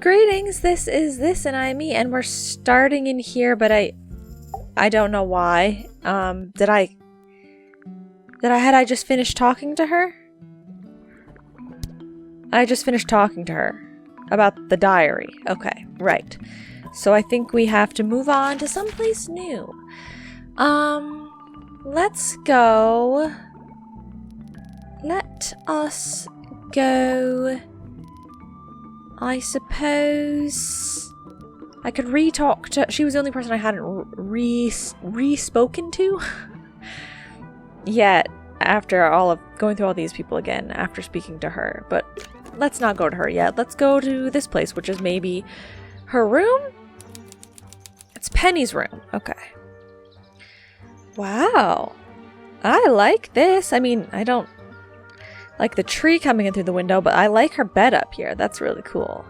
Greetings, this is This and I Me, and we're starting in here, but I don't know why. Had I just finished talking to her? I just finished talking to her about the diary. Okay, right. So I think we have to move on to someplace new. Let's go. Let us go. I suppose I could re-talk to... She was the only person I hadn't re-spoken to yet after all of going through all these people again after speaking to her. But let's not go to her yet. Let's go to this place, which is maybe her room? It's Penny's room. Okay. Wow. I like this. I mean, I don't like the tree coming in through the window, but I like her bed up here. That's really cool.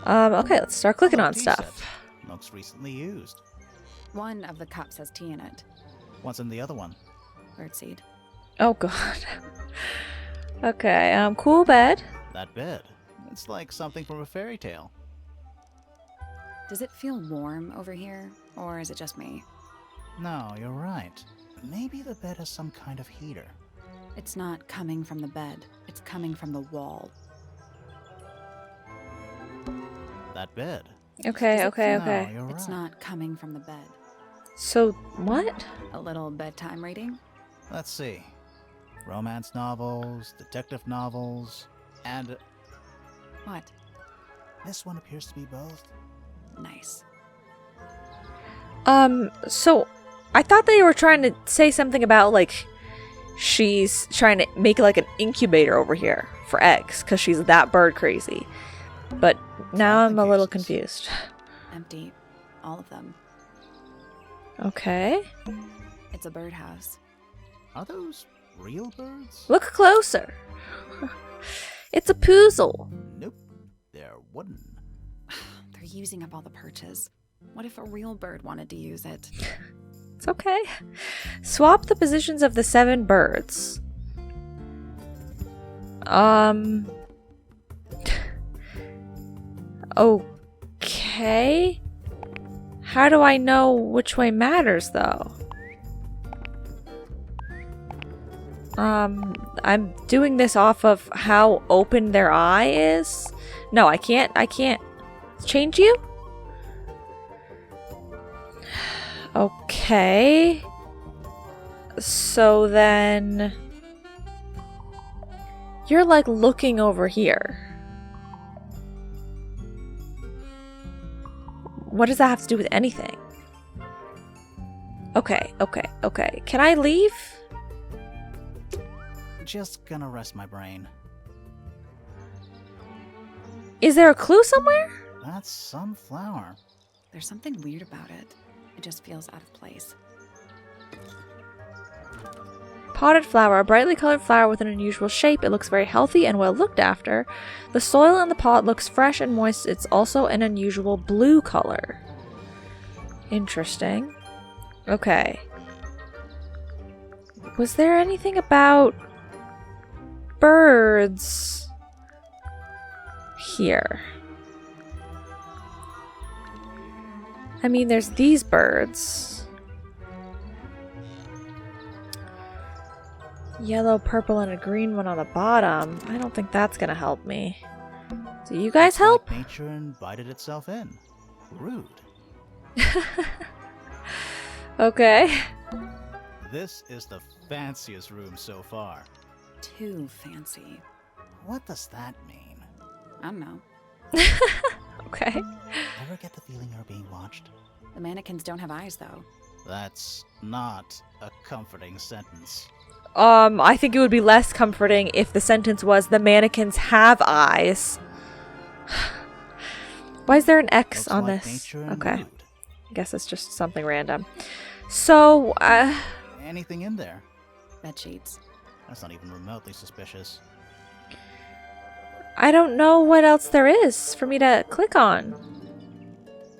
Okay, let's start clicking on stuff. Looks recently used. One of the cups has tea in it. What's in the other one? Birdseed. Oh god. Okay, cool bed. That bed. It's like something from a fairy tale. Does it feel warm over here, or is it just me? No, you're right. Maybe the bed has some kind of heater. It's not coming from the bed. It's coming from the wall. That bed. Okay. No, Okay. you're It's right. not coming from the bed. So, what? A little bedtime reading? Let's see. Romance novels, detective novels, and What? this one appears to be both. Nice. So, I thought they were trying to say something about, like, she's trying to make, like, an incubator over here for eggs, because she's that bird crazy. But now I'm a little confused. Empty. All of them. Okay. It's a birdhouse. Are those real birds? Look closer. It's a poozle. Nope. They're wooden. They're using up all the perches. What if a real bird wanted to use it? It's okay. Swap the positions of the 7 birds. Okay. How do I know which way matters, though? I'm doing this off of how open their eye is. No, I can't change you? Okay. So then you're like looking over here. What does that have to do with anything? Okay. Can I leave? Just gonna rest my brain. Is there a clue somewhere? That's some flower. There's something weird about it. It just feels out of place. Potted flower, a brightly colored flower with an unusual shape. It looks very healthy and well looked after. The soil in the pot looks fresh and moist. It's also an unusual blue color. Interesting. Okay. Was there anything about birds here? I mean, there's these birds. Yellow, purple, and a green one on the bottom. I don't think that's gonna help me. Do you guys help? Like nature invited itself in. Rude. Okay. This is the fanciest room so far. Too fancy. What does that mean? I don't know. Okay. Ever get the feeling you're being watched? The mannequins don't have eyes, though. That's not a comforting sentence. I think it would be less comforting if the sentence was the mannequins have eyes. Why is there an X Looks on like this? nature and Okay. mood. I guess it's just something random. So, Anything in there? Bed sheets. That's not even remotely suspicious. I don't know what else there is for me to click on.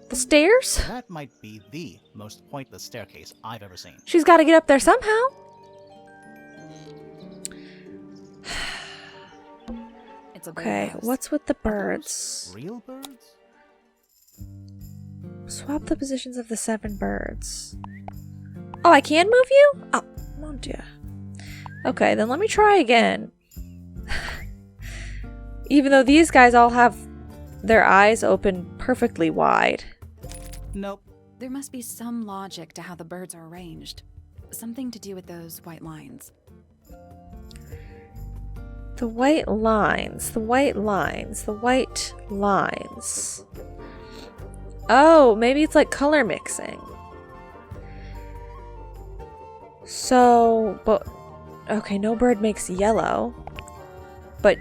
The stairs? That might be the most pointless staircase I've ever seen. She's got to get up there somehow. It's a Okay, birdhouse. what's with the Are those birds? real birds? Swap the positions of the 7 birds. Oh, I can move you? Oh, mon Dieu. Okay, then let me try again. Even though these guys all have their eyes open perfectly wide. Nope. There must be some logic to how the birds are arranged. Something to do with those white lines. The white lines, the white lines, the white lines. Oh, maybe it's like color mixing. So, but, okay, no bird makes yellow. But,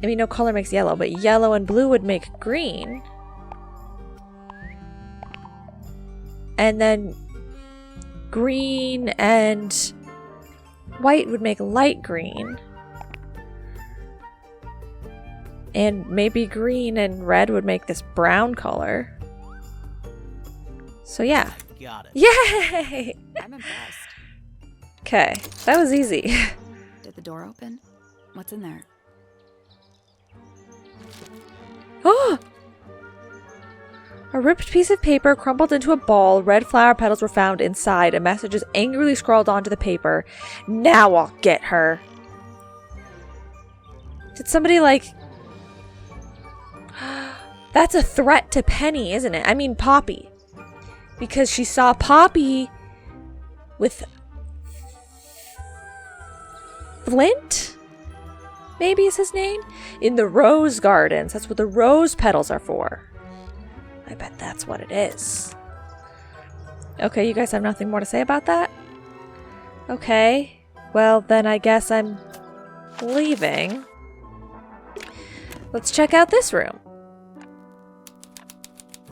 I mean, no color makes yellow, but yellow and blue would make green. And then green and white would make light green. And maybe green and red would make this brown color. So yeah. Got it. Yay! I'm impressed. Okay, that was easy. Did the door open? What's in there? Oh! A ripped piece of paper crumpled into a ball. Red flower petals were found inside. A message is angrily scrawled onto the paper. Now I'll get her. Did somebody like... That's a threat to Penny, isn't it? I mean Poppy. Because she saw Poppy with Flint? Maybe is his name? In the rose gardens. That's what the rose petals are for. I bet that's what it is. Okay, you guys have nothing more to say about that? Okay. Well, then I guess I'm leaving. Let's check out this room.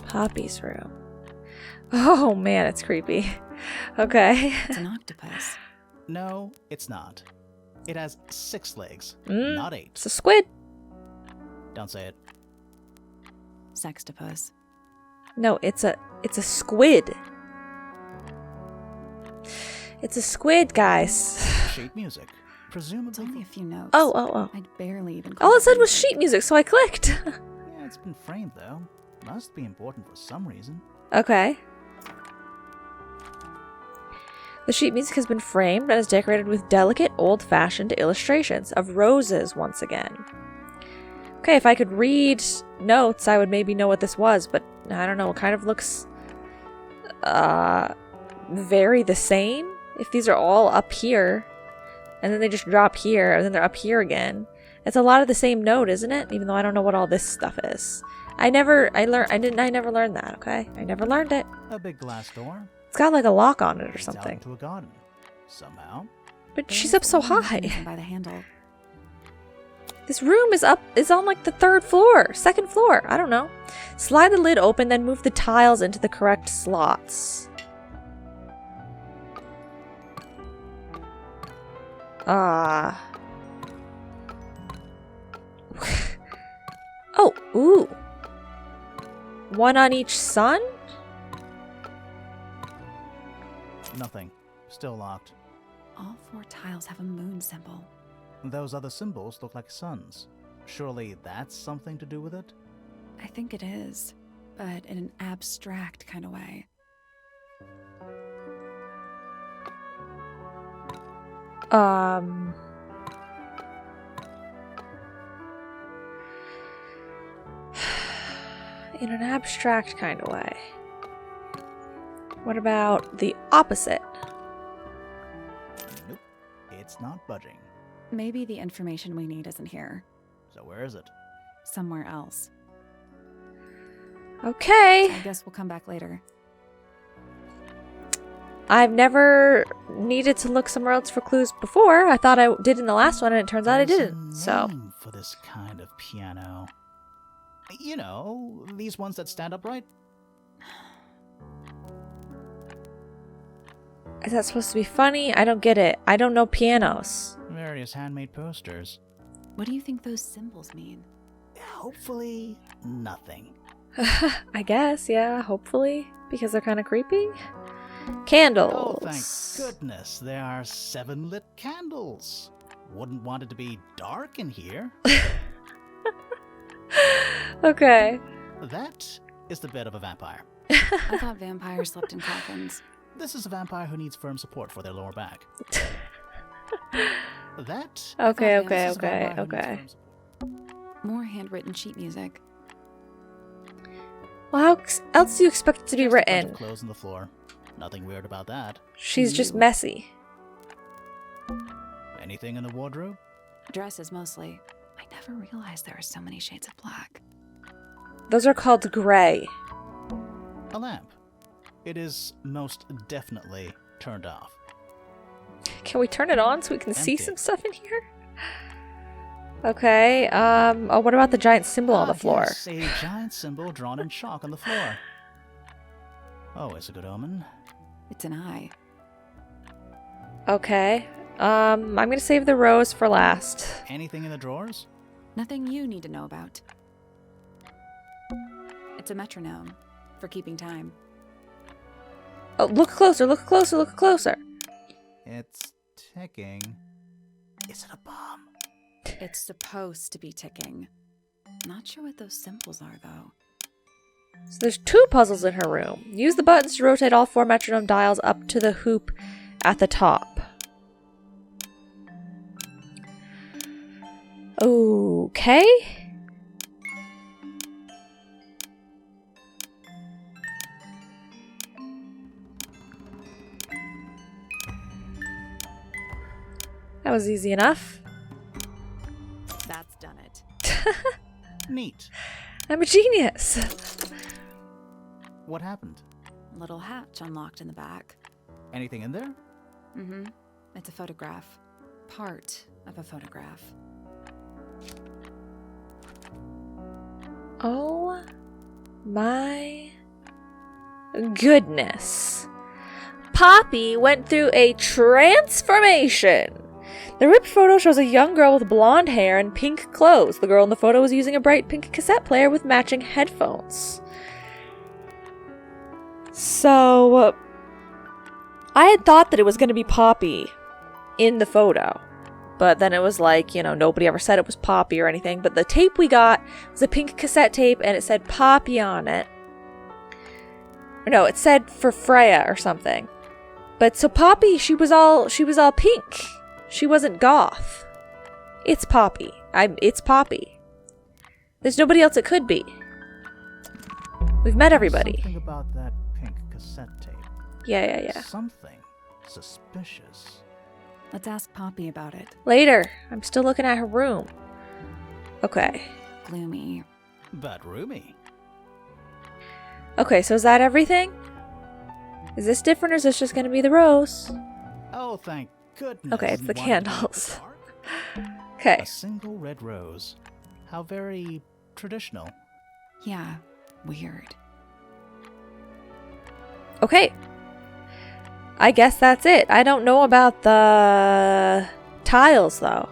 Poppy's room. Oh man, it's creepy. Okay. It's an octopus. No, it's not. It has 6 legs, Mm, not 8. It's a squid. Don't say it. Sextopus. No, it's a squid. It's a squid, guys. Sheet music. It's Presumably. only a few notes. Oh. I'd barely even. All it said was sheet music, so I clicked. Yeah, it's been framed though. Must be important for some reason. Okay. The sheet music has been framed and is decorated with delicate, old-fashioned illustrations of roses once again. Okay, if I could read notes, I would maybe know what this was, but I don't know. It kind of looks very the same. If these are all up here, and then they just drop here, and then they're up here again. It's a lot of the same note, isn't it? Even though I don't know what all this stuff is. I never learned that, okay? I never learned it. A big glass door. It's got like a lock on it or Leads out something. into a garden. Somehow. But she's There's up so one high. mechanism by the handle. This room is on like the 3rd floor, 2nd floor. I don't know. Slide the lid open, then move the tiles into the correct slots. Ah. Oh, ooh. One on each sun? Nothing. Still locked. All 4 tiles have a moon symbol. Those other symbols look like suns. Surely that's something to do with it? I think it is, but in an abstract kind of way. In an abstract kind of way. What about the opposite? Nope. It's not budging. Maybe the information we need isn't here. So where is it? Somewhere else. Okay. I guess we'll come back later. I've never needed to look somewhere else for clues before. I thought I did in the last one, and it turns out I There's didn't. a So, name for this kind of piano. You know, these ones that stand upright. is that supposed to be funny? I don't get it. I don't know pianos. Various handmade posters. What do you think those symbols mean? Hopefully, nothing. I guess, yeah, hopefully. Because they're kind of creepy. Candles. Oh, thank goodness, there are 7 lit candles. Wouldn't want it to be dark in here. Okay. That is the bed of a vampire. I thought vampires slept in coffins. This is a vampire who needs firm support for their lower back. That? Okay, This okay, is a vampire okay, who needs okay. firm support. More handwritten sheet music. Well, how else do you expect it to be Just a bunch of written? clothes on the floor. Nothing weird about that. She's just You. messy. Anything in the wardrobe? Dresses mostly. I never realized there are so many shades of black. Those are called gray. A lamp. It is most definitely turned off. Can we turn it on so we can see Empty. some stuff in here? Okay, oh, what about the giant symbol on the floor? Yes, a giant symbol drawn in chalk on the floor. Always a good omen. It's an eye. Okay, I'm gonna save the rose for last. Anything in the drawers? Nothing you need to know about. It's a metronome for keeping time. Oh, look closer, look closer, look closer. It's ticking. Is it a bomb? It's supposed to be ticking. Not sure what those symbols are, though. So there's 2 puzzles in her room. Use the buttons to rotate all 4 metronome dials up to the hoop at the top. Okay. That was easy enough. That's done it. Neat. I'm a genius. What happened? Little hatch unlocked in the back. Anything in there? Mm-hmm. It's a photograph. Part of a photograph. Oh my goodness. Poppy went through a transformation. The ripped photo shows a young girl with blonde hair and pink clothes. The girl in the photo was using a bright pink cassette player with matching headphones. So, I had thought that it was going to be Poppy in the photo. But then it was like, nobody ever said it was Poppy or anything. But the tape we got was a pink cassette tape and it said Poppy on it. No, it said for Freya or something. But so Poppy, she was all pink. She wasn't goth. It's Poppy. It's Poppy. There's nobody else it could be. We've met everybody. Something about that pink cassette tape. Yeah. Something suspicious. Let's ask Poppy about it. Later. I'm still looking at her room. Okay. Gloomy. But roomy. Okay, so is that everything? Is this different or is this just going to be the rose? Oh, thank goodness. Okay, it's the Wanted to be in candles. dark? Okay. A single red rose. How very traditional. Yeah, weird. Okay. I guess that's it. I don't know about the tiles, though.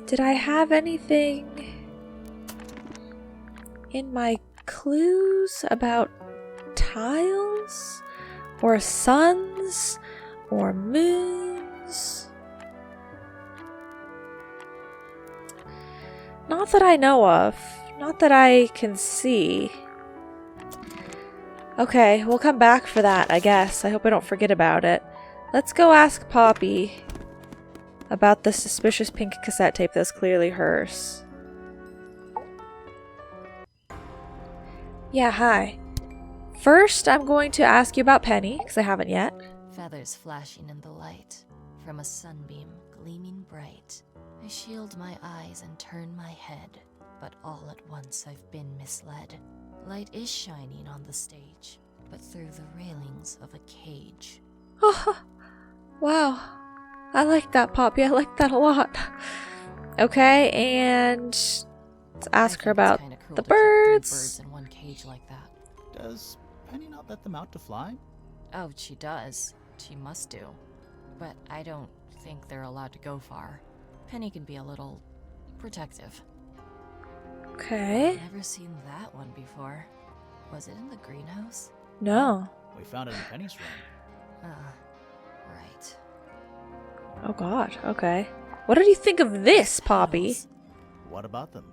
Did I have anything in my clues about tiles? Or suns? Or moons? Not that I know of. Not that I can see. Okay, we'll come back for that, I guess. I hope I don't forget about it. Let's go ask Poppy about the suspicious pink cassette tape that's clearly hers. Yeah, hi. First, I'm going to ask you about Penny, because I haven't yet. Feathers flashing in the light, from a sunbeam gleaming bright. I shield my eyes and turn my head, but all at once I've been misled. Light is shining on the stage, but through the railings of a cage. Oh, wow. I like that, Poppy. I like that a lot. Okay, and let's ask her about the birds. Birds in one cage like that. Does Penny not let them out to fly? Oh, she does. She must do. But I don't think they're allowed to go far. Penny can be a little protective. Okay. Never seen that one before. Was it in the greenhouse? No. We found it in Penny's room. Right. Oh god, okay. What did you think of this, Poppy? Candles. What about them?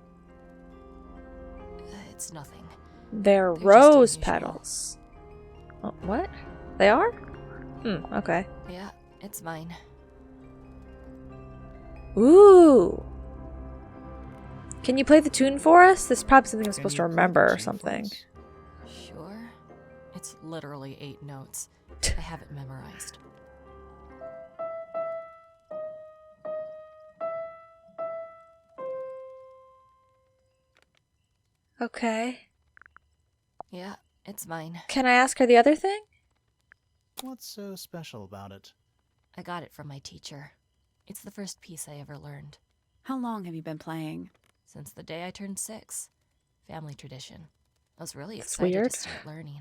It's nothing. They're just rose unusual. petals. Oh, what? They are? Okay. Yeah, it's mine. Ooh. Can you play the tune for us? This is probably something I'm supposed to Can you play remember the or tune for something. us? Sure. It's literally 8 notes. I have it memorized. Okay. Yeah, it's mine. Can I ask her the other thing? What's so special about it? I got it from my teacher. It's the first piece I ever learned. How long have you been playing? Since the day I turned 6. Family tradition. I was really That's excited weird. to start learning.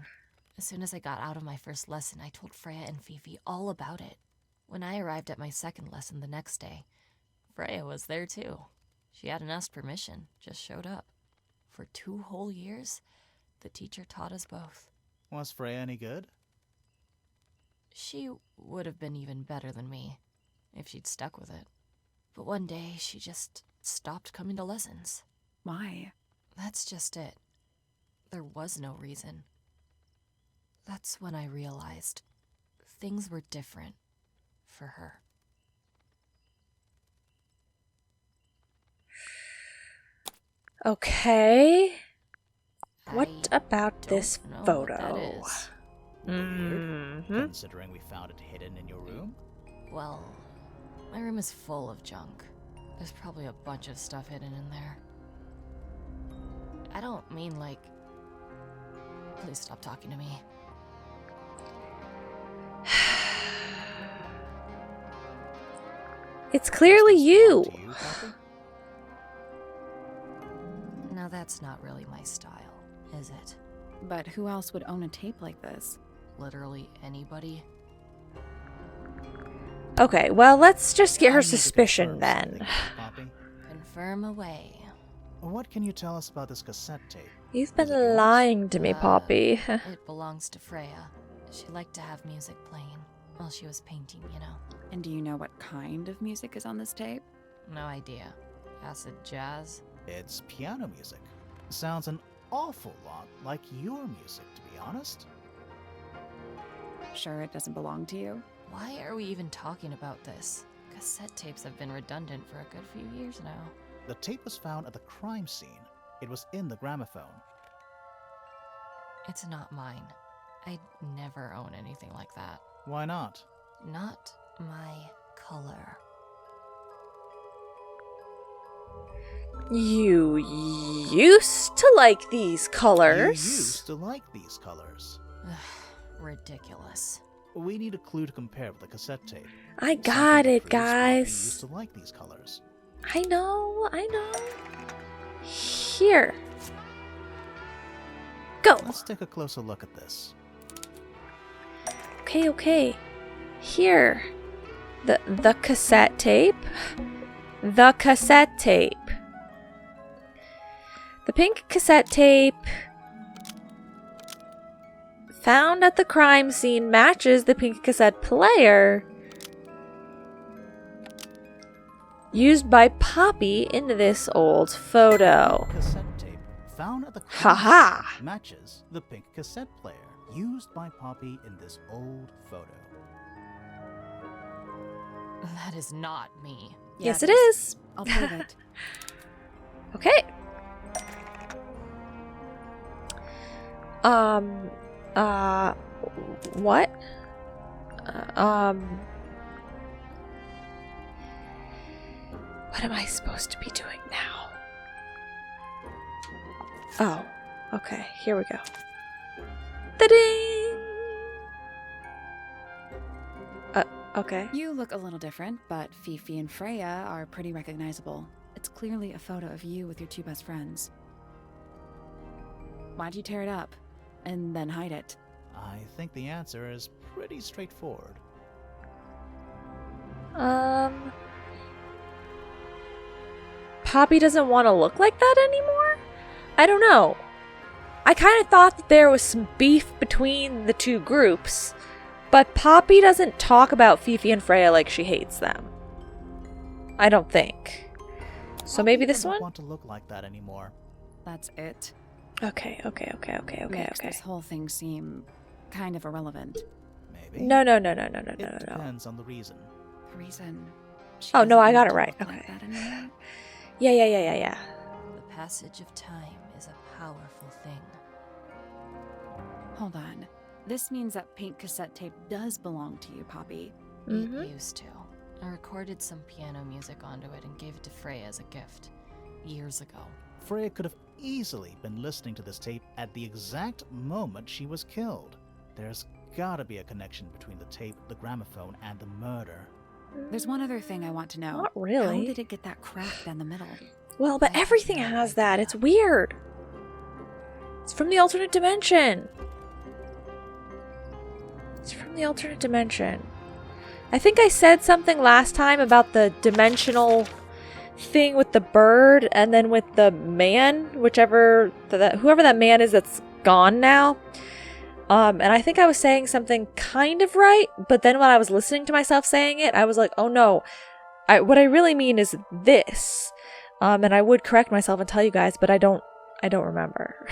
As soon as I got out of my first lesson, I told Freya and Fifi all about it. When I arrived at my second lesson the next day, Freya was there too. She hadn't asked permission, just showed up. For 2 whole years, the teacher taught us both. Was Freya any good? She would have been even better than me, if she'd stuck with it. But one day, she just stopped coming to lessons. Why? That's just it. There was no reason. That's when I realized things were different for her. Okay. I What about don't this know what photo? that is. Weird, Mm-hmm. considering we found it hidden in your room. Well, my room is full of junk. There's probably a bunch of stuff hidden in there. I don't mean like... Please stop talking to me. It's clearly Does this you. belong to you, Poppy? Now that's not really my style, is it? But who else would own a tape like this? Literally anybody? Okay, well, let's just get I her need to suspicion confirm then. something, Poppy. Confirm away. What can you tell us about this cassette tape? You've been Is it yours? lying to me, Poppy. It belongs to Freya. She liked to have music playing while she was painting, you know. And do you know what kind of music is on this tape? No idea. Acid jazz? It's piano music. Sounds an awful lot like your music, to be honest. Sure it doesn't belong to you? Why are we even talking about this? Cassette tapes have been redundant for a good few years now. The tape was found at the crime scene. It was in the gramophone. It's not mine. I'd never own anything like that. Why not? Not my color. You used to like these You colors. used to like these colors. Ridiculous. We need a clue to compare with the cassette tape. I Something got that it, proves Poppy guys. used to like these colors. I know, I know. Here. Go. Let's take a closer look at this. Okay, okay. Here. The cassette tape. The cassette tape. The pink cassette tape found at the crime scene matches the pink cassette player used by Poppy in this old photo. Cassette tape found at the Haha. crime scene matches the pink cassette player used by Poppy in this old photo. That is not me. Yes, it is. I'll prove it. Okay. What? What am I supposed to be doing now? Oh, okay, here we go. Ta-ding! Okay. You look a little different, but Fifi and Freya are pretty recognizable. It's clearly a photo of you with your 2 best friends. Why'd you tear it up? And then hide it? I think the answer is pretty straightforward. Poppy doesn't want to look like that anymore? I don't know. I kind of thought that there was some beef between the 2 groups, but Poppy doesn't talk about Fifi and Freya like she hates them. I don't think. So Poppy maybe this doesn't one? want to look like that anymore. That's it. Okay. Makes this whole thing seem kind of irrelevant. Maybe. No. It depends on the reason. The reason. She Oh, no, doesn't I got need it to right. look like Okay. that anymore. Yeah. The passage of time is a powerful thing. Hold on. This means that pink cassette tape does belong to you, Poppy. Mm-hmm. It used to. I recorded some piano music onto it and gave it to Freya as a gift. Years ago. Freya could have easily been listening to this tape at the exact moment she was killed. There's gotta be a connection between the tape, the gramophone, and the murder. There's one other thing I want to know. Not really. How did it get that crack down the middle? Well, but I have everything no has that. idea. It's weird. It's from the alternate dimension. I think I said something last time about the dimensional thing with the bird and then with the man, whoever that man is that's gone now. And I think I was saying something kind of right, but then when I was listening to myself saying it, I was like, oh no, what I really mean is this. And I would correct myself and tell you guys, but I don't remember.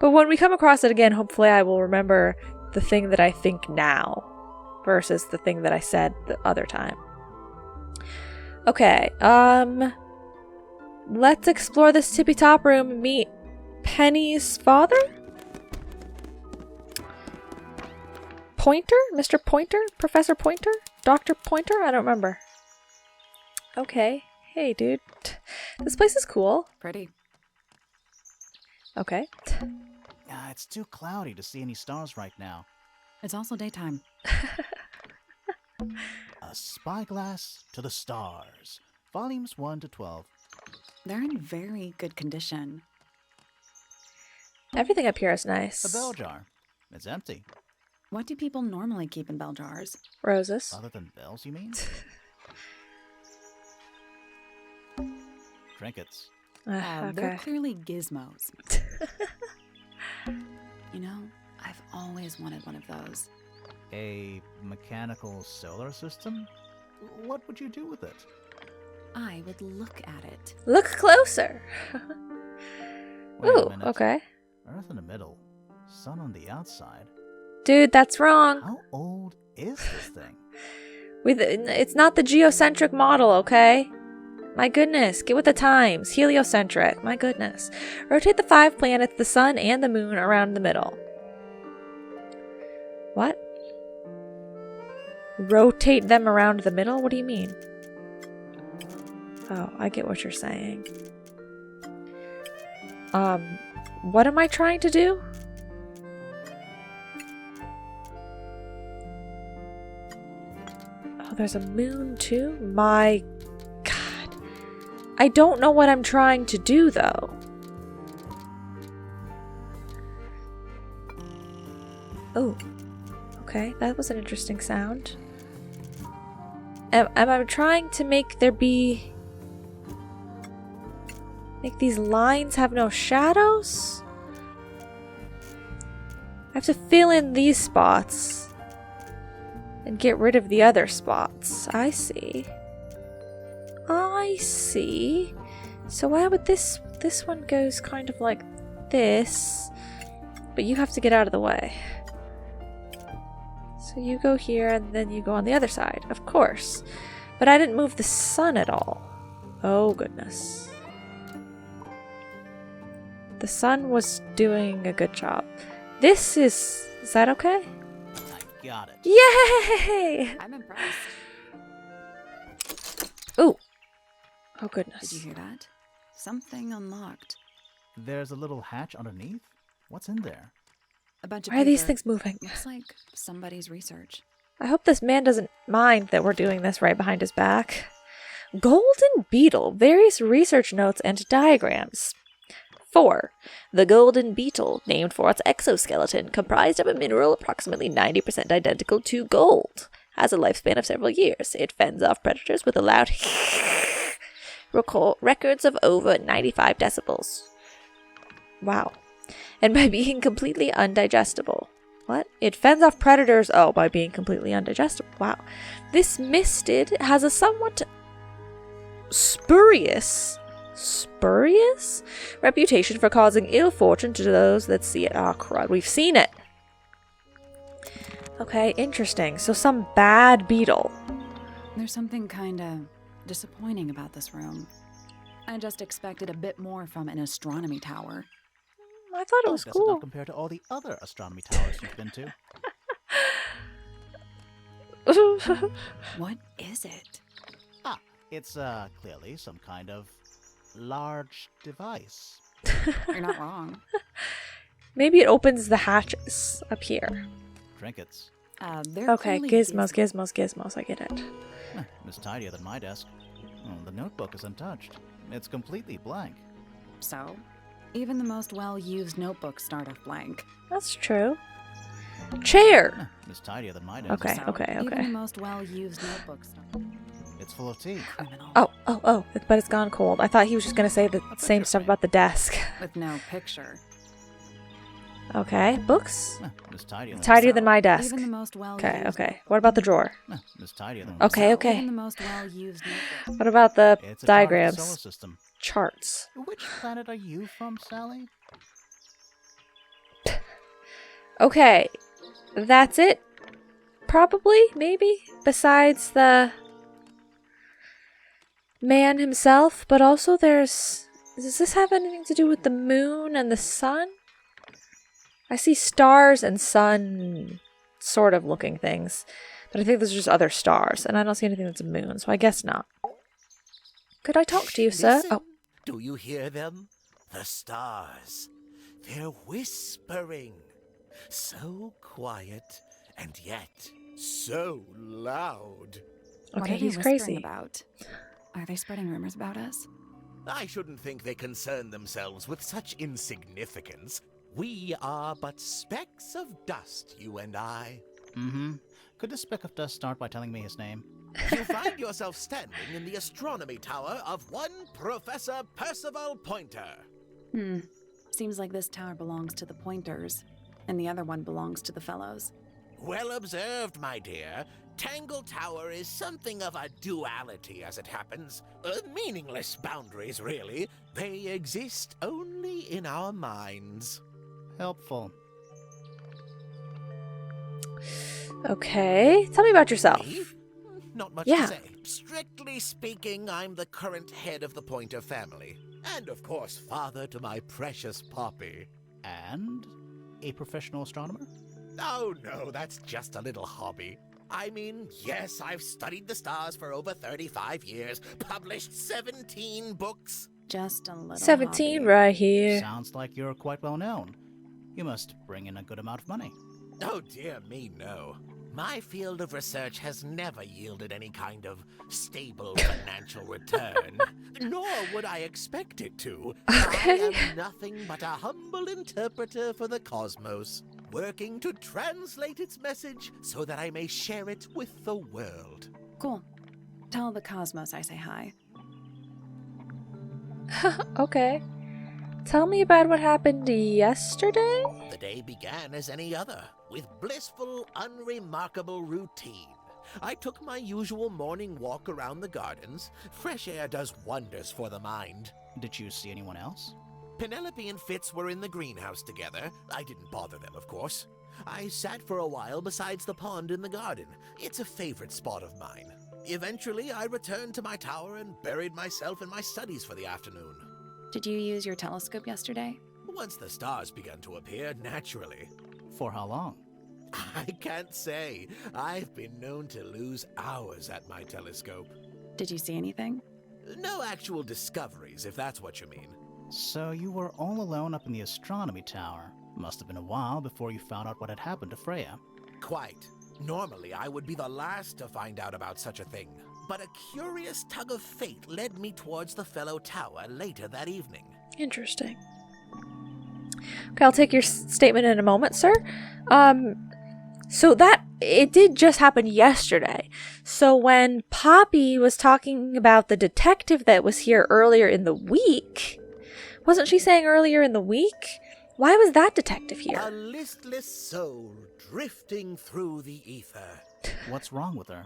But when we come across it again, hopefully I will remember the thing that I think now versus the thing that I said the other time. Okay, let's explore this tippy top room and meet Penny's father? Pointer? Mr. Pointer? Professor Pointer? Dr. Pointer? I don't remember. Okay. Hey, dude. This place is cool. Pretty. Okay. It's too cloudy to see any stars right now. It's also daytime. A Spyglass to the Stars. Volumes 1 to 12. They're in very good condition. Everything up here is nice. A bell jar. It's empty. What do people normally keep in bell jars? Roses. Other than bells, you mean? Trinkets. They're Okay. clearly gizmos. You know, I've always wanted one of those. A mechanical solar system? What would you do with it? I would look at it. Look closer. Wait a Ooh, minute. okay. Earth in the middle. Sun on the outside. Dude, that's wrong. How old is this thing? It's not the geocentric model, okay? My goodness, get with the times. Heliocentric, my goodness. Rotate the 5 planets, the sun, and the moon around the middle. What? Rotate them around the middle? What do you mean? Oh, I get what you're saying. What am I trying to do? Oh, there's a moon too? My God. I don't know what I'm trying to do, though. Oh. Okay, that was an interesting sound. Am I trying to make these lines have no shadows? I have to fill in these spots and get rid of the other spots. I see. So why would this one goes kind of like this, but you have to get out of the way. So you go here and then you go on the other side, of course. But I didn't move the sun at all. Oh goodness. The sun was doing a good job. Is that okay? I got it. Yay! I'm impressed. Ooh. Oh goodness. Did you hear that? Something unlocked. There's a little hatch underneath? What's in there? A bunch of Why are these paper. things moving? Looks like somebody's research. I hope this man doesn't mind that we're doing this right behind his back. Golden beetle. Various research notes and diagrams. 4. The golden beetle, named for its exoskeleton, comprised of a mineral approximately 90% identical to gold, has a lifespan of several years. It fends off predators with a loud records of over 95 decibels. Wow. And by being completely undigestible. What? It fends off predators, by being completely undigestible. Wow. This mistid has a somewhat spurious Spurious reputation for causing ill fortune to those that see it. Ah, crud. We've seen it. Okay, interesting. So some bad beetle. There's something kinda disappointing about this room. I just expected a bit more from an astronomy tower. I thought it Why was does it cool. not compare to all the other astronomy towers you've been to? What is it? It's clearly some kind of large device. You're not wrong. Maybe it opens the hatches up here. Trinkets. They're Okay, clearly gizmos. I get it. It's tidier than my desk. Oh, the notebook is untouched. It's completely blank. So, even the most well-used notebooks start off blank. That's true. Chair. It's tidier than my desk. Okay, So, okay. Even the most well-used notebooks start It's full of tea. criminal. Oh, but it's gone cold. I thought he was just gonna say the same stuff about the desk. With no picture. Okay, books. It's tidier than Tidier than my desk. Even the most well-used. Okay. What about the drawer? It's tidier than Okay. Even the most well-used notebooks. What about the It's a chart of the diagrams? solar system. Charts. Which planet are you from, Sally? Okay. That's it? Probably? Maybe? Besides the man himself, but also does this have anything to do with the moon and the sun? I see stars and sun sort of looking things, but I think those are just other stars, and I don't see anything that's a moon, so I guess not. Could I talk to you, sir? Listen. Oh, Do you hear them? The stars. They're whispering. So quiet, and yet so loud. What okay, are they he's whispering crazy. about? Are they spreading rumors about us? I shouldn't think they concern themselves with such insignificance. We are but specks of dust, you and I. Mm-hmm. Could this speck of dust start by telling me his name? You find yourself standing in the astronomy tower of one Professor Percival Pointer. Seems like this tower belongs to the Pointers, and the other one belongs to the Fellows. Well observed, my dear. Tangle Tower is something of a duality as it happens. Meaningless boundaries, really. They exist only in our minds. Helpful. Okay, tell me about yourself. Me? Not much Yeah. to say. Strictly speaking, I'm the current head of the Pointer family. And of course, father to my precious Poppy. And a professional astronomer? Oh no, that's just a little hobby. I mean, yes, I've studied the stars for over 35 years, published 17 books. Just a little 17 hobby. right here. Sounds like you're quite well known. You must bring in a good amount of money. Oh dear me, no. My field of research has never yielded any kind of stable financial return, nor would I expect it to. Okay. I am nothing but a humble interpreter for the cosmos, working to translate its message so that I may share it with the world. Cool. Tell the Cosmos I say hi. Okay. Tell me about what happened yesterday? The day began as any other, with blissful, unremarkable routine. I took my usual morning walk around the gardens. Fresh air does wonders for the mind. Did you see anyone else? Penelope and Fitz were in the greenhouse together. I didn't bother them, of course. I sat for a while besides the pond in the garden. It's a favorite spot of mine. Eventually, I returned to my tower and buried myself in my studies for the afternoon. Did you use your telescope yesterday? Once the stars began to appear, naturally. For how long? I can't say. I've been known to lose hours at my telescope. Did you see anything? No actual discoveries, if that's what you mean. So you were all alone up in the astronomy tower. Must have been a while before you found out what had happened to Freya. Quite. Normally, I would be the last to find out about such a thing. But a curious tug of fate led me towards the fellow tower later that evening. Interesting. Okay, I'll take your statement in a moment, sir. So that, it did just happen yesterday. So when Poppy was talking about the detective that was here earlier in the week, wasn't she saying earlier in the week? Why was that detective A here? listless soul drifting through the ether. What's wrong with her?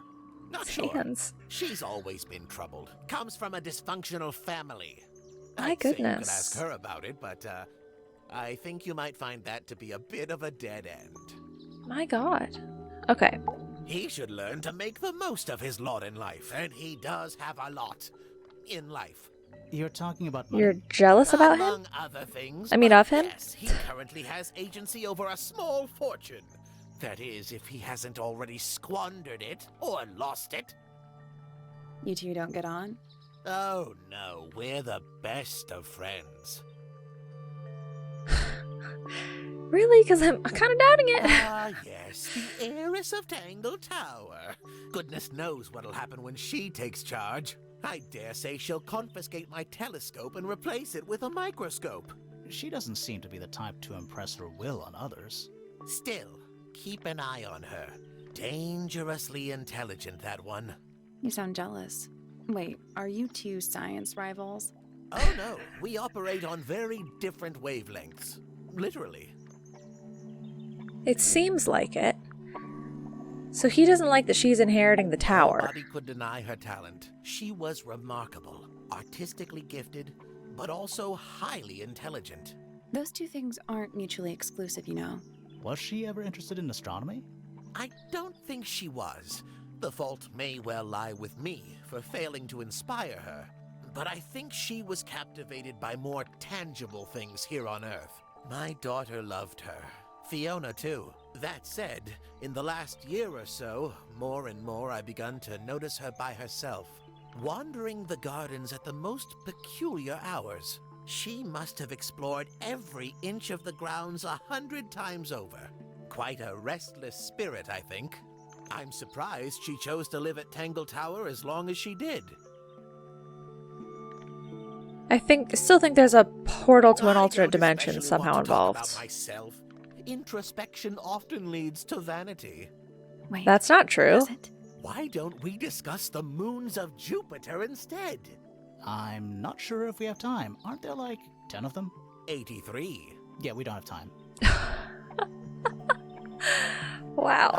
Not sure. Hands. She's always been troubled. Comes from a dysfunctional family. My I'd say you could goodness. ask her about it, but I think you might find that to be a bit of a dead end. My god. Okay. He should learn to make the most of his lot in life, and he does have a lot in life. You're talking about money? You're jealous about him? Among other things. I mean, but of him? Yes, he currently has agency over a small fortune. That is, if he hasn't already squandered it or lost it. You two don't get on? Oh no, we're the best of friends. Really? Because I'm kind of doubting it. Ah, yes, the heiress of Tangle Tower. Goodness knows what'll happen when she takes charge. I dare say she'll confiscate my telescope and replace it with a microscope. She doesn't seem to be the type to impress her will on others. Still, keep an eye on her. Dangerously intelligent, that one. You sound jealous. Wait, are you two science rivals? Oh no, we operate on very different wavelengths. Literally. It seems like it. So he doesn't like that she's inheriting the tower. Nobody could deny her talent. She was remarkable, artistically gifted, but also highly intelligent. Those two things aren't mutually exclusive, you know. Was she ever interested in astronomy? I don't think she was. The fault may well lie with me for failing to inspire her. But I think she was captivated by more tangible things here on Earth. My daughter loved her. Fiona, too. That said, in the last year or so, more and more I've begun to notice her by herself, wandering the gardens at the most peculiar hours. She must have explored every inch of the grounds 100 times over. Quite a restless spirit, I think. I'm surprised she chose to live at Tangle Tower as long as she did. Still think there's a portal to an I alternate don't dimension especially somehow want to talk involved. about myself. Introspection often leads to vanity. Wait, That's not true. does it? Why don't we discuss the moons of Jupiter instead? I'm not sure if we have time. Aren't there like 10 of them? 83. Yeah, we don't have time. Wow.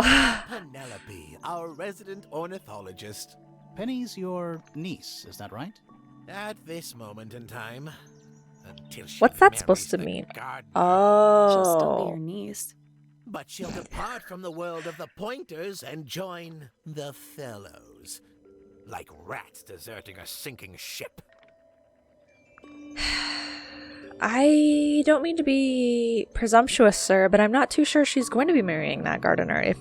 Penelope, our resident ornithologist. Penny's your niece, is that right? At this moment in time. Until she What's that marries supposed to the mean? gardener. She'll still be Oh. your niece. But she'll depart from the world of the Pointers and join the Fellows. Like rats deserting a sinking ship. I don't mean to be presumptuous, sir, but I'm not too sure she's going to be marrying that gardener if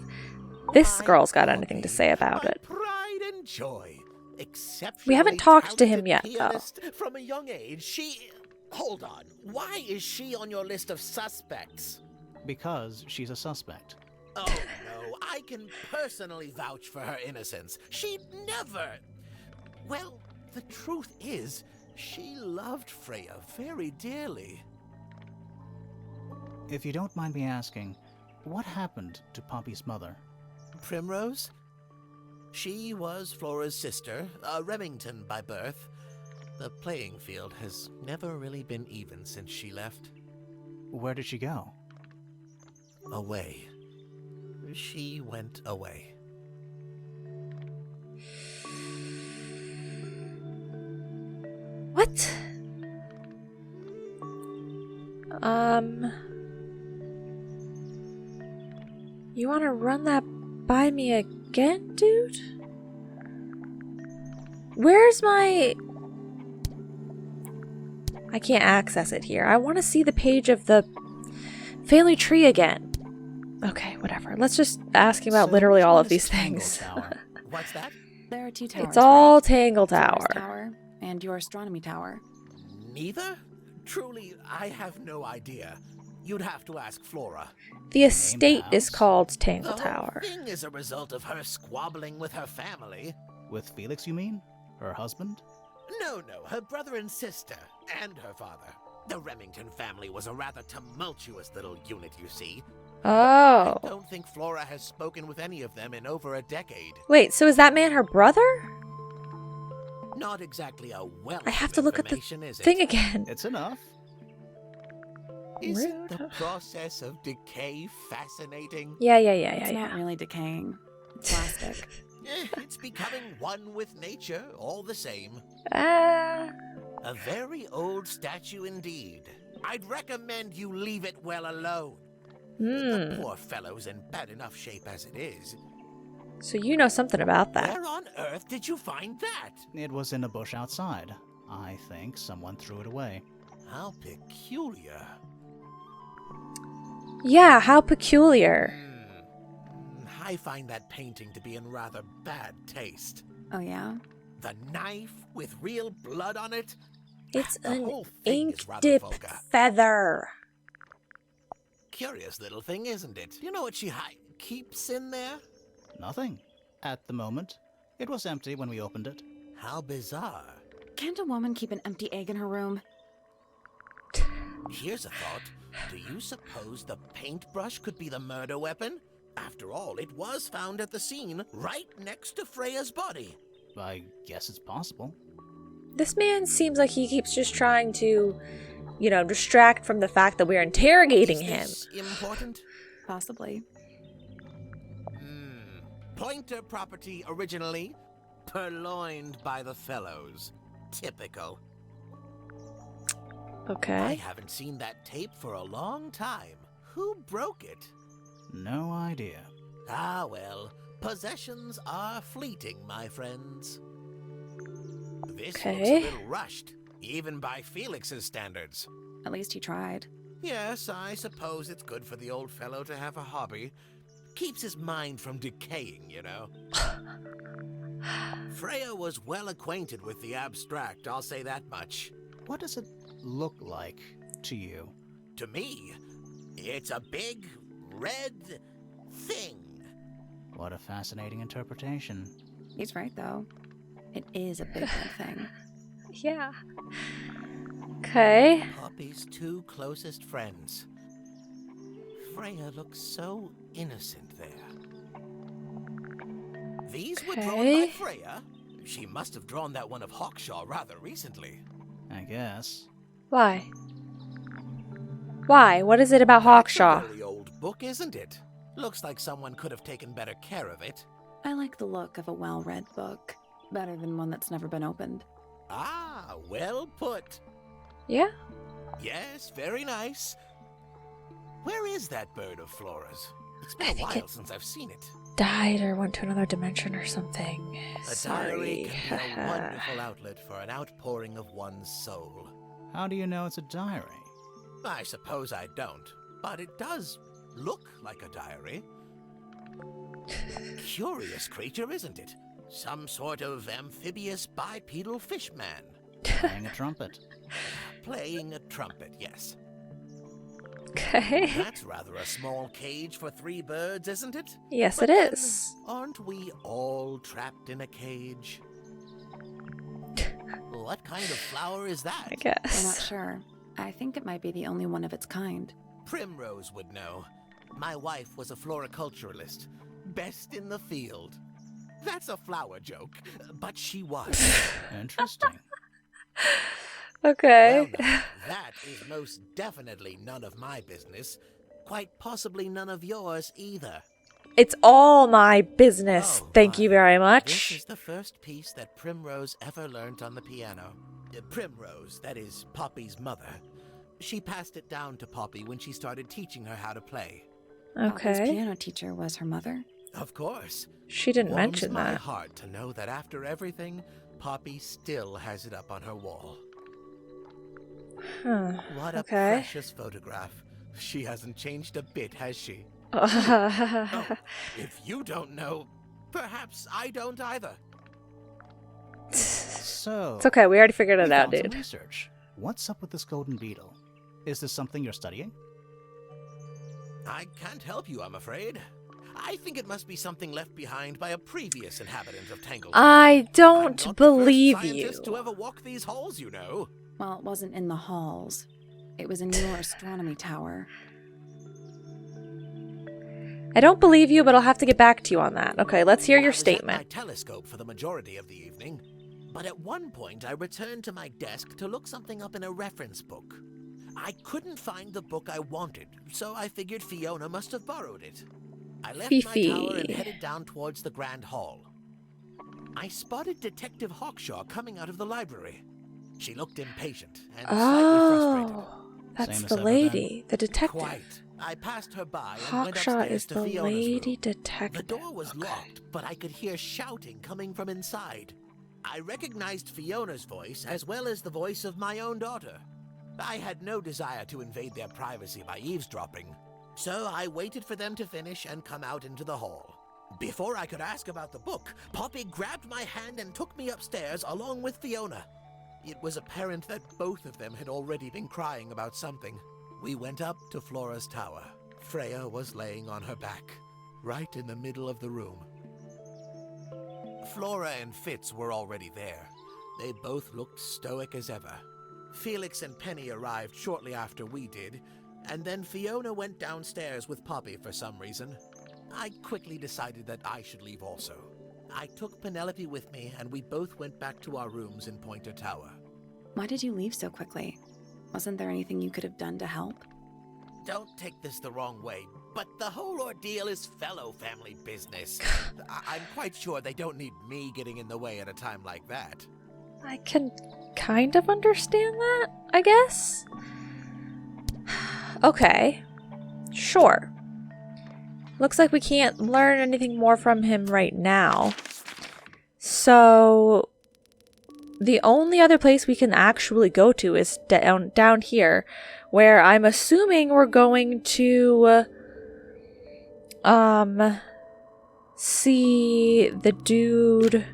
this girl's got anything to say about My it. pride and joy. We haven't talked to him yet, though. Pianist from a young age. She... Hold on. Why is she on your list of suspects? Because she's a suspect. Oh, no. I can personally vouch for her innocence. She'd never... Well, the truth is, she loved Freya very dearly. If you don't mind me asking, what happened to Poppy's mother? Primrose? She was Flora's sister, a Remington by birth. The playing field has never really been even since she left. Where did she go? Away. She went away. What? You want to run that by me again, dude? Where's my... I can't access it here. I want to see the page of the family tree again. Okay, whatever. Let's just ask him about So literally which all one of is these Tangle things. Tower? What's that? There are two towers. It's all right? Tangle Flora's Tower. Tower and your astronomy tower. Neither? Truly, I have no idea. You'd have to ask Flora. The estate is house? called The Tangle whole Tower. thing is a result of her squabbling with her family. With Felix, you mean? Her husband? No, her brother and sister, and her father. The Remington family was a rather tumultuous little unit, you see. Oh. I don't think Flora has spoken with any of them in over a decade. Wait, so is that man her brother? Not exactly a wealth I have of to look at the information, is thing it? again. It's enough. Isn't Rude. the process of decay fascinating? Yeah. It's not really decaying. It's plastic. It's becoming one with nature, all the same. A very old statue indeed. I'd recommend you leave it well alone. The poor fellow's in bad enough shape as it is. So you know something about that. Where on earth did you find that? It was in a bush outside. I think someone threw it away. How peculiar. Yeah, how peculiar. I find that painting to be in rather bad taste. Oh, yeah? The knife with real blood on it? It's The an whole thing ink is rather dip vulgar. feather. Curious little thing, isn't it? You know what she keeps in there? Nothing. At the moment. It was empty when we opened it. How bizarre. Can't a woman keep an empty egg in her room? Here's a thought. Do you suppose the paintbrush could be the murder weapon? After all, it was found at the scene, right next to Freya's body. I guess it's possible. This man seems like he keeps just trying to, you know, distract from the fact that we're interrogating him. Is this important? Possibly. Pointer property originally, purloined by the fellows. Typical. I Okay. haven't seen that tape for a long time. Who broke it? No idea. Ah, well, possessions are fleeting, my friends. This looks Okay. a little rushed, even by Felix's standards. At least he tried. Yes, I suppose it's good for the old fellow to have a hobby. Keeps his mind from decaying, you know. Freya was well acquainted with the abstract, I'll say that much. What does it look like to you? To me, it's a big, red thing. What a fascinating interpretation. He's right, though. It is a big red thing. Yeah. Okay. Poppy's two closest friends. Freya looks so innocent there. These were drawn by Okay. Freya? She must have drawn that one of Hawkshaw rather recently. I guess. Why? Why? What is it about That's Hawkshaw? a very old book, isn't it? Looks like someone could have taken better care of it. I like the look of a well-read book. Better than one that's never been opened. Ah, well put. Yeah? Yes, very nice. Where is that bird of Flora's? It's been I a think while it- since I've seen it. Died or went to another dimension or something. A diary can be a wonderful outlet for an outpouring of one's soul. How do you know it's a diary? I suppose I don't, but it does look like a diary. Curious creature, isn't it? Some sort of amphibious bipedal fishman. Playing a trumpet. Playing a trumpet, yes. Okay. That's rather a small cage for three birds, isn't it? Yes, But it then, is. Aren't we all trapped in a cage? What kind of flower is that? I I'm not guess. sure. I think it might be the only one of its kind. Primrose would know. My wife was a floriculturalist. Best in the field. That's a flower joke, but she was. Interesting. Okay. Well, now, that is most definitely none of my business. Quite possibly none of yours either. It's all my business. Oh, Thank you my. very This much. is the first piece that Primrose ever learnt on the piano. Primrose, that is Poppy's mother. She passed it down to Poppy when she started teaching her how to play. Poppy's Okay. piano teacher was her mother. Of course. She didn't Warms mention my that. heart to know that after everything, Poppy still has it up on her wall. Huh. What a Okay. precious photograph. She hasn't changed a bit, has she? Oh, if you don't know, perhaps I don't either. So, It's okay. We already figured we it out, found some dude. research. What's up with this golden beetle? Is this something you're studying? I can't help you, I'm afraid. I think it must be something left behind by a previous inhabitant of Tangle. I I'm don't not believe the first you. scientist to ever walk these halls, you know. Well, it wasn't in the halls. It was in your astronomy tower. I don't believe you, but I'll have to get back to you on that. Okay, let's hear I your was at my statement. telescope for the majority of the evening, but at one point I returned to my desk to look something up in a reference book. I couldn't find the book I wanted, so I figured Fiona must have borrowed it. I left my tower and Fifi. headed down towards the Grand Hall. I spotted Detective Hawkshaw coming out of the library. She looked impatient and slightly frustrated. Oh, that's Same as the ever, lady, the detective. Quite. I passed her by and went Hawkshaw upstairs is to the Fiona's lady room. detective. The door was locked, but I could hear shouting coming from inside. I recognized Fiona's voice as well as the voice of my own daughter. I had no desire to invade their privacy by eavesdropping, so I waited for them to finish and come out into the hall. Before I could ask about the book, Poppy grabbed my hand and took me upstairs along with Fiona. It was apparent that both of them had already been crying about something. We went up to Flora's tower. Freya was laying on her back, right in the middle of the room. Flora and Fitz were already there. They both looked stoic as ever. Felix and Penny arrived shortly after we did, and then Fiona went downstairs with Poppy for some reason. I quickly decided that I should leave also. I took Penelope with me, and we both went back to our rooms in Pointer Tower. Why did you leave so quickly? Wasn't there anything you could have done to help? Don't take this the wrong way, but the whole ordeal is fellow family business. I'm quite sure they don't need me getting in the way at a time like that. I can kind of understand that, I guess. Okay. Sure. Looks like we can't learn anything more from him right now. So the only other place we can actually go to is down here, where I'm assuming we're going to see the dude.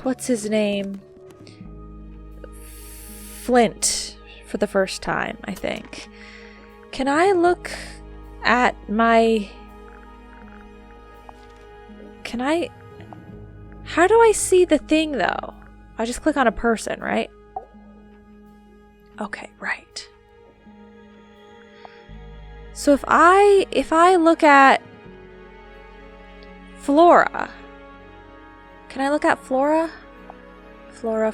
What's his name? Flint for the first time, I think. Can I look at my... How do I see the thing, though? I just click on a person, right? Okay, right. So if I look at Flora... Can I look at Flora? Flora.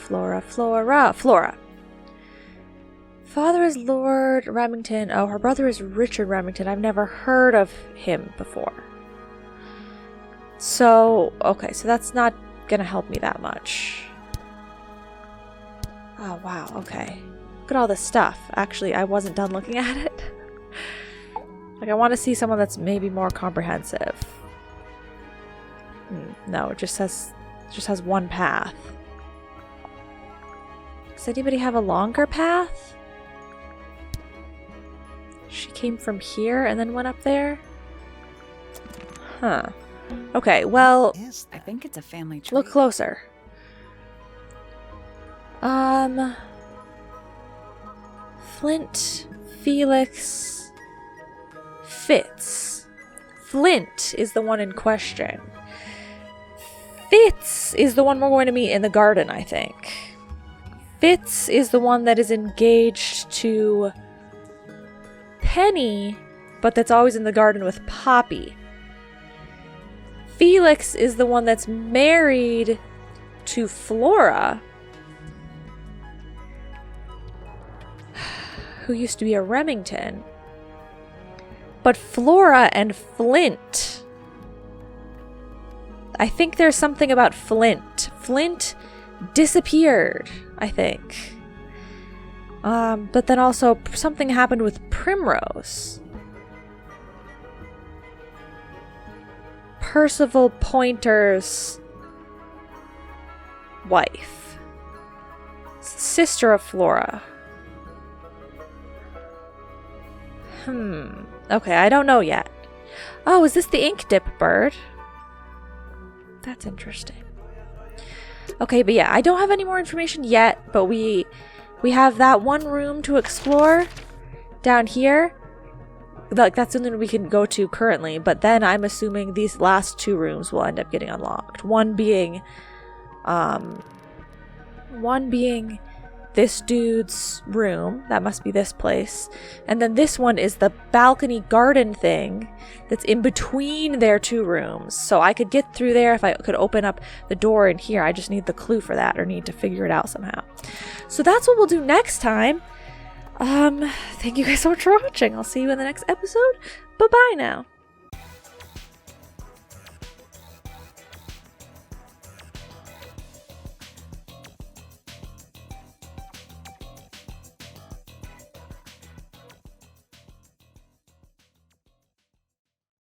Father is Lord Remington. Oh, her brother is Richard Remington. I've never heard of him before. So, okay, so that's not gonna help me that much. Oh, wow, okay. Look at all this stuff. Actually, I wasn't done looking at it. Like, I want to see someone that's maybe more comprehensive. No, it just has one path. Does anybody have a longer path? She came from here and then went up there? Huh. Okay, well, I think it's a family tree. look closer. Flint, Felix, Fitz. Flint is the one in question. Fitz is the one we're going to meet in the garden, I think. Fitz is the one that is engaged to Penny, but that's always in the garden with Poppy. Felix is the one that's married to Flora, who used to be a Remington. But Flora and Flint... I think there's something about Flint. Flint disappeared, I think. But then also something happened with Primrose. Percival Pointer's wife. Sister of Flora. Okay, I don't know yet. Oh, is this the ink dip bird? That's interesting. Okay, but yeah, I don't have any more information yet, but we have that one room to explore down here. Like, that's something we can go to currently, but then I'm assuming these last two rooms will end up getting unlocked. One being this dude's room. That must be this place. And then this one is the balcony garden thing that's in between their two rooms. So I could get through there if I could open up the door in here. I just need the clue for that, or need to figure it out somehow. So that's what we'll do next time. Thank you guys so much for watching. I'll see you in the next episode. Bye-bye now.